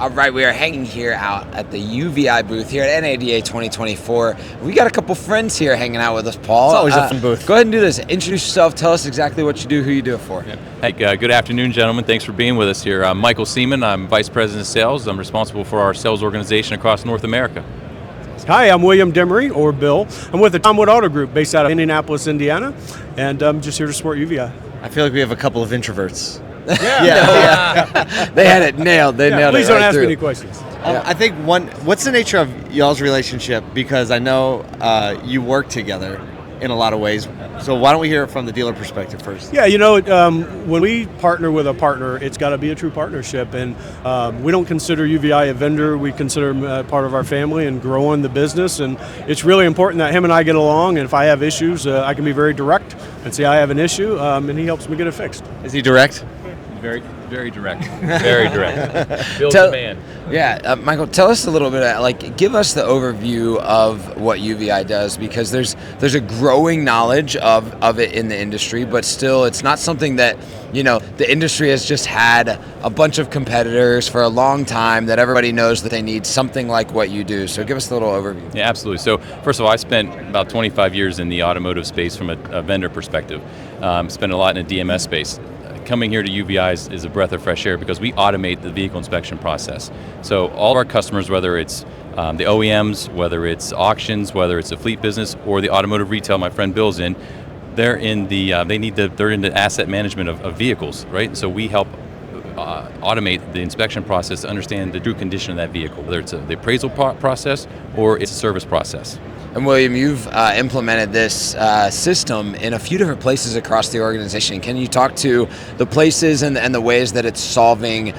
All right, we are hanging here out at the UVeye booth here at NADA 2024. We got a couple friends here hanging out with us, Paul. It's always a fun booth. Go ahead and do this. Introduce yourself. Tell us exactly what you do, who you do it for. Hey, good afternoon, gentlemen. Thanks for being with us here. I'm Michael Seeman. I'm Vice President of Sales. I'm responsible for our sales organization across North America. Hi, I'm William DeMaree, or Bill. I'm with the Automotive Auto Group based out of Indianapolis, Indiana, and I'm just here to support UVeye. I feel like we have a couple of introverts. Yeah. They had it nailed. They nailed please it. don't right ask through. me any questions. I think what's the nature of y'all's relationship? Because I know you work together in a lot of ways. So why don't we hear it from the dealer perspective first? Yeah, when we partner with a partner, it's got to be a true partnership. And we don't consider UVeye a vendor. We consider him part of our family and growing the business. And it's really important that him and I get along. And if I have issues, I can be very direct and say I have an issue, and he helps me get it fixed. Is he direct? Very, very direct. Very direct. Bill's the man. Yeah, Michael, tell us a little bit, give us the overview of what UVeye does, because there's a growing knowledge of it in the industry, but still it's not something that, the industry has just had a bunch of competitors for a long time that everybody knows that they need something like what you do. So give us a little overview. Yeah, absolutely. So first of all, I spent about 25 years in the automotive space from a vendor perspective. Spent a lot in the DMS space. Coming here to UVeye is a breath of fresh air because we automate the vehicle inspection process. So all of our customers, whether it's the OEMs, whether it's auctions, whether it's a fleet business or the automotive retail my friend Bill's in, they're in the asset management of vehicles, right? So we help automate the inspection process to understand the true condition of that vehicle, whether it's the appraisal process or it's a service process. And William, you've implemented this system in a few different places across the organization. Can you talk to the places and the ways that it's solving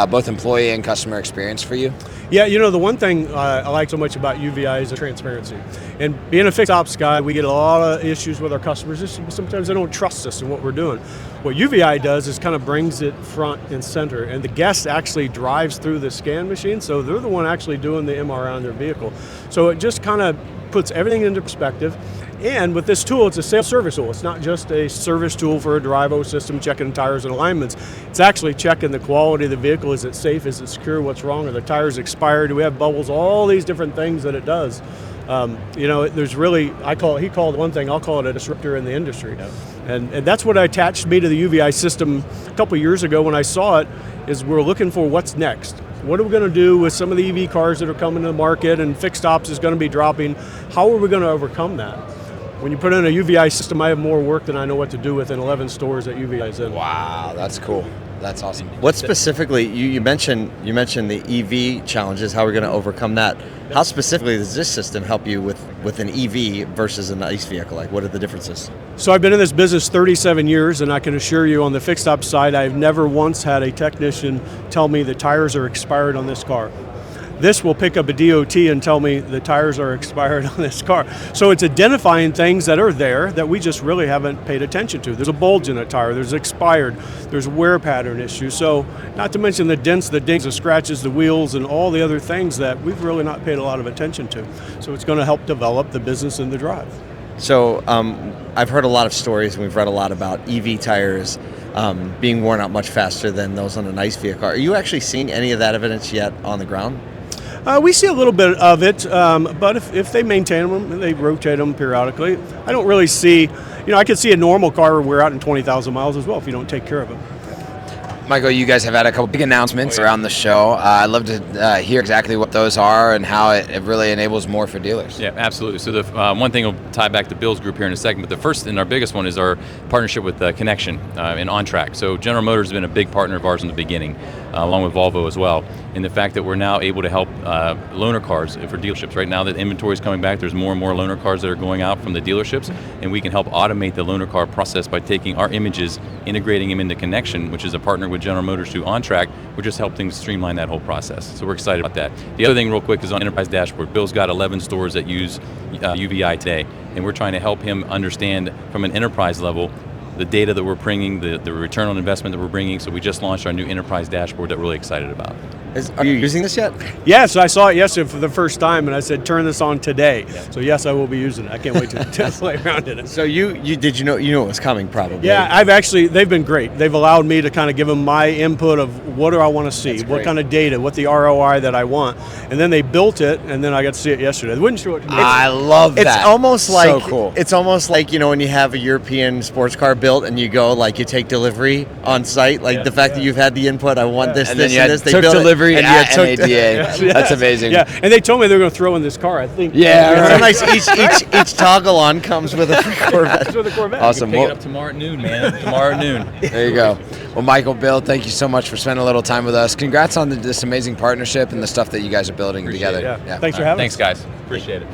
both employee and customer experience for you? Yeah, the one thing I like so much about UVeye is the transparency. And being a fixed ops guy, we get a lot of issues with our customers. Sometimes they don't trust us in what we're doing. What UVeye does is kind of brings it front and center, and the guest actually drives through the scan machine, so they're the one actually doing the MRI on their vehicle. So it just kind of puts everything into perspective. And with this tool, it's a sales service tool. It's not just a service tool for a drive-o system checking tires and alignments. It's actually checking the quality of the vehicle. Is it safe? Is it secure? What's wrong? Are the tires expired? Do we have bubbles? All these different things that it does. There's really, he called one thing, I'll call it a disruptor in the industry. Yep. And that's what attached me to the UVeye system a couple years ago when I saw it, is we're looking for what's next. What are we going to do with some of the EV cars that are coming to the market, and fixed ops is going to be dropping? How are we going to overcome that? When you put in a UVeye system, I have more work than I know what to do with in 11 stores that UVeye is in. Wow, that's cool. That's awesome. What specifically, you mentioned the EV challenges, how we're going to overcome that. How specifically does this system help you with an EV versus an ICE vehicle? What are the differences? So I've been in this business 37 years, and I can assure you on the fixed ops side, I've never once had a technician tell me the tires are expired on this car. This will pick up a DOT and tell me the tires are expired on this car. So it's identifying things that are there that we just really haven't paid attention to. There's a bulge in a tire, there's expired, there's wear pattern issues. So not to mention the dents, the dings, the scratches, the wheels, and all the other things that we've really not paid a lot of attention to. So it's going to help develop the business and the drive. So I've heard a lot of stories and we've read a lot about EV tires being worn out much faster than those on an ICE vehicle. Are you actually seeing any of that evidence yet on the ground? We see a little bit of it, but if they maintain them and they rotate them periodically, I don't really see, I could see a normal car wear out in 20,000 miles as well if you don't take care of it. Michael, you guys have had a couple big announcements around the show. I'd love to hear exactly what those are and how it really enables more for dealers. Yeah, absolutely. So the one thing will tie back to Bill's group here in a second, but the first and our biggest one is our partnership with Connection and OnTrack. So General Motors has been a big partner of ours in the beginning, along with Volvo as well. And the fact that we're now able to help loaner cars for dealerships. Right now that inventory is coming back, there's more and more loaner cars that are going out from the dealerships, and we can help automate the loaner car process by taking our images, integrating them into Connection, which is a partner with General Motors through OnTrack, which just help things streamline that whole process. So we're excited about that. The other thing real quick is on Enterprise Dashboard. Bill's got 11 stores that use UVeye today, and we're trying to help him understand from an enterprise level the data that we're bringing, the return on investment that we're bringing. So we just launched our new Enterprise Dashboard that we're really excited about. Are you using this yet? Yes, I saw it yesterday for the first time, and I said, turn this on today. So yes, I will be using it. I can't wait to play around in it. So you know it was coming probably. Yeah, they've been great. They've allowed me to kind of give them my input of what do I want to see, what kind of data, what the ROI that I want. And then they built it, and then I got to see it yesterday. They wouldn't show it to me. I love that. It's almost like so cool. It's almost like, when you have a European sports car built and you go you take delivery on site, the fact that you've had the input, I want this, and this, then and this. They took built delivery it, and at you took NADA. That's amazing. Yeah, and they told me they were going to throw in this car, I think. Yeah, It's nice. Each toggle on comes with a free Corvette. with a Corvette. Awesome. Pick it up tomorrow at noon, man. Tomorrow at noon. There you go. Well, Michael, Bill, thank you so much for spending a little time with us. Congrats on this amazing partnership and the stuff that you guys are building together. Yeah. Thanks for having us. Thanks, guys. Appreciate it.